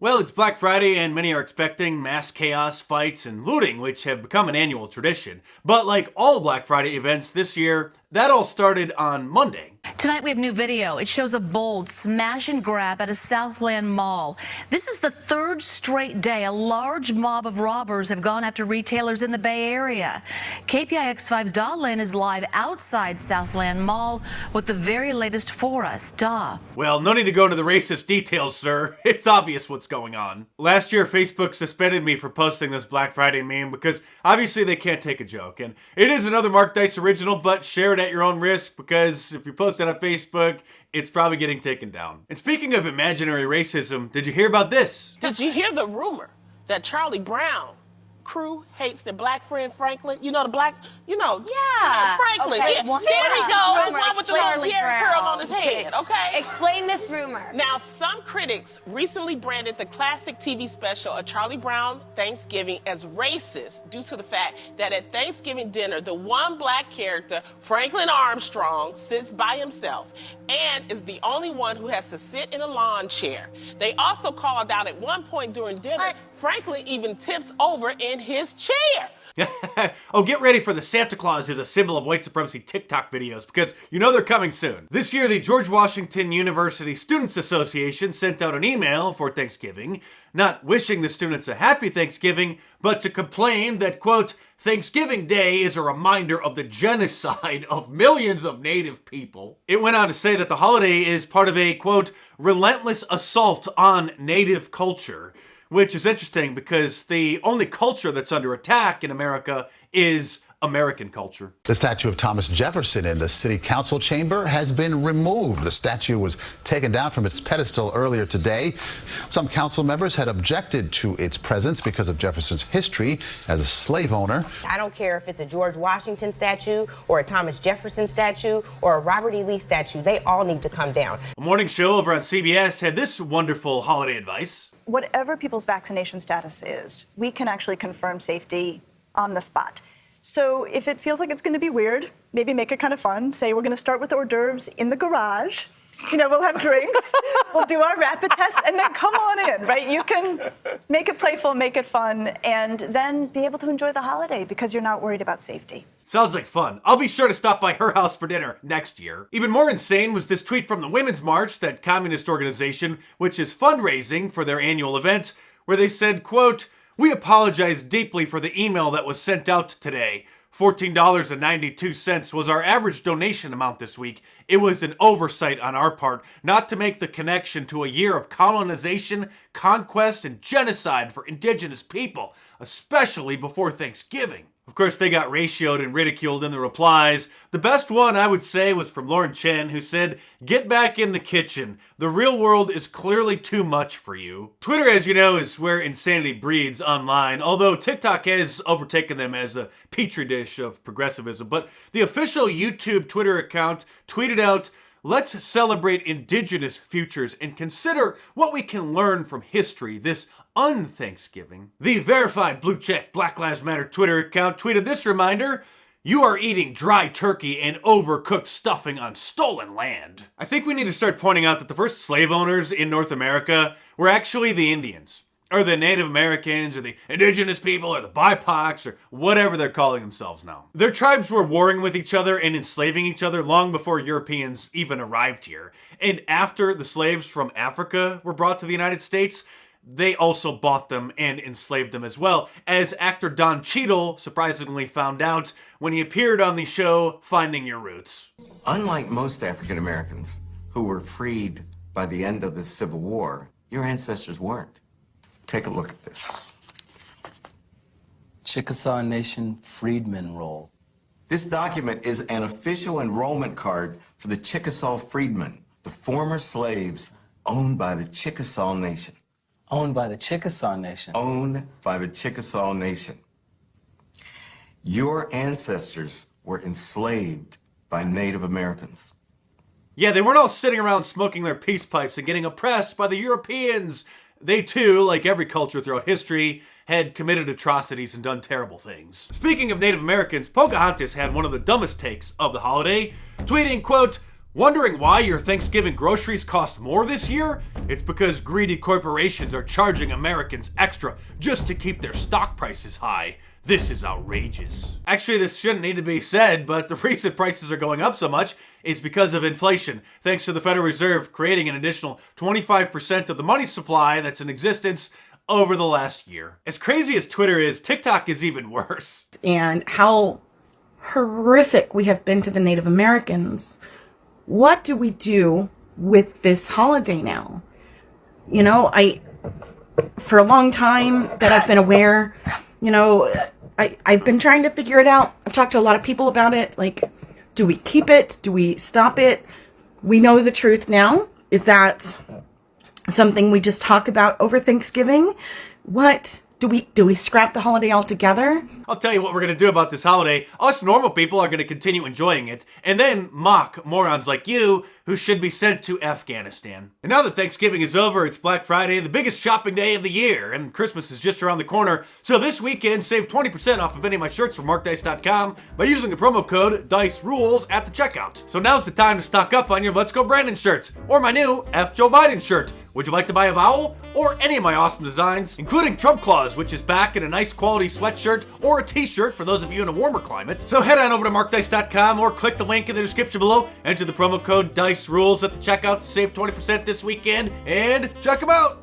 Well, it's Black Friday and many are expecting mass chaos, fights, and looting, which have become an annual tradition. But like all Black Friday events this year, that all started on Monday. Tonight we have new video. It shows a bold smash and grab at a Southland mall. This is the third straight day a large mob of robbers have gone after retailers in the Bay Area. KPIX5's Da Lin is live outside Southland Mall with the very latest for us. Da. Well, no need to go into the racist details, sir. It's obvious what's going on. Last year, Facebook suspended me for posting this Black Friday meme because obviously they can't take a joke. And it is another Mark Dice original, but share it at your own risk because if you post it on Facebook, it's probably getting taken down. And speaking of imaginary racism, did you hear about this? Did you hear the rumor that Charlie Brown crew hates their black friend Franklin? You know, the black, Yeah. Franklin. Okay. Yeah, Well, there we go. The rumor. one with the little Explain, Jerry Brown. curl on his head, okay? Explain this rumor. Now, some critics recently branded the classic TV special A Charlie Brown Thanksgiving as racist due to the fact that at Thanksgiving dinner, the one black character, Franklin Armstrong, sits by himself and is the only one who has to sit in a lawn chair. They also called out at one point during dinner, Franklin even tips over in his chair. Oh, get ready for the Santa Claus is a symbol of white supremacy TikTok videos because you know they're coming soon. This year, the George Washington University Students Association sent out an email for Thanksgiving, not wishing the students a happy Thanksgiving, but to complain that, quote, Thanksgiving Day is a reminder of the genocide of millions of Native people. It went on to say that the holiday is part of a, quote, relentless assault on Native culture, which is interesting because the only culture that's under attack in America is American culture. The statue of Thomas Jefferson in the city council chamber has been removed. The statue was taken down from its pedestal earlier today. Some council members had objected to its presence because of Jefferson's history as a slave owner. I don't care if it's a George Washington statue or a Thomas Jefferson statue or a Robert E. Lee statue. They all need to come down. A morning show over on CBS had this wonderful holiday advice. Whatever people's vaccination status is, we can actually confirm safety on the spot. So if it feels like it's going to be weird, maybe make it kind of fun. Say we're going to start with hors d'oeuvres in the garage. We'll have drinks, we'll do our rapid test, and then come on in, right? You can make it playful, make it fun, and then be able to enjoy the holiday because you're not worried about safety. Sounds like fun. I'll be sure to stop by her house for dinner next year. Even more insane was this tweet from the Women's March, that communist organization, which is fundraising for their annual event, where they said, quote, we apologize deeply for the email that was sent out today. $14.92 was our average donation amount this week. It was an oversight on our part not to make the connection to a year of colonization, conquest, and genocide for indigenous people, especially before Thanksgiving. Of course, they got ratioed and ridiculed in the replies. The best one, I would say, was from Lauren Chen, who said, get back in the kitchen. The real world is clearly too much for you. Twitter, as you know, is where insanity breeds online, although TikTok has overtaken them as a petri dish of progressivism. But the official YouTube Twitter account tweeted out, let's celebrate indigenous futures and consider what we can learn from history this un-Thanksgiving. The verified blue check Black Lives Matter Twitter account tweeted this reminder, you are eating dry turkey and overcooked stuffing on stolen land. I think we need to start pointing out that the first slave owners in North America were actually the Indians, or the Native Americans, or the indigenous people, or the BIPOCs, or whatever they're calling themselves now. Their tribes were warring with each other and enslaving each other long before Europeans even arrived here. And after the slaves from Africa were brought to the United States, they also bought them and enslaved them as well, as actor Don Cheadle surprisingly found out when he appeared on the show Finding Your Roots. Unlike most African Americans who were freed by the end of the Civil War, your ancestors weren't. Take a look at this. Chickasaw Nation Freedmen Roll. This document is an official enrollment card for the Chickasaw Freedmen, the former slaves owned by the Chickasaw Nation. Owned by the Chickasaw Nation. Owned by the Chickasaw Nation. Your ancestors were enslaved by Native Americans. Yeah, they weren't all sitting around smoking their peace pipes and getting oppressed by the Europeans. They too, like every culture throughout history, had committed atrocities and done terrible things. Speaking of Native Americans, Pocahontas had one of the dumbest takes of the holiday, tweeting, quote, Wondering why your Thanksgiving groceries cost more this year? It's because greedy corporations are charging Americans extra just to keep their stock prices high. This is outrageous. Actually, this shouldn't need to be said, but the reason prices are going up so much is because of inflation, thanks to the Federal Reserve creating an additional 25% of the money supply that's in existence over the last year. As crazy as Twitter is, TikTok is even worse. And how horrific we have been to the Native Americans. What do we do with this holiday now? You know, for a long time that I've been aware, you know, I've been trying to figure it out. I've talked to a lot of people about it. Like, do we keep it? Do we stop it? We know the truth now. Is that something we just talk about over Thanksgiving? What? Do we scrap the holiday altogether? I'll tell you what we're gonna do about this holiday. Us normal people are gonna continue enjoying it, and then mock morons like you who should be sent to Afghanistan. And now that Thanksgiving is over, it's Black Friday, the biggest shopping day of the year, and Christmas is just around the corner. So this weekend, save 20% off of any of my shirts from markdice.com by using the promo code DICERULES at the checkout. So now's the time to stock up on your Let's Go Brandon shirts, or my new F Joe Biden shirt. Would you like to buy a vowel? Or any of my awesome designs, including Trump Claus, which is back in a nice quality sweatshirt or a t-shirt for those of you in a warmer climate. So head on over to markdice.com or click the link in the description below, enter the promo code DICERULES at the checkout to save 20% this weekend, and check them out!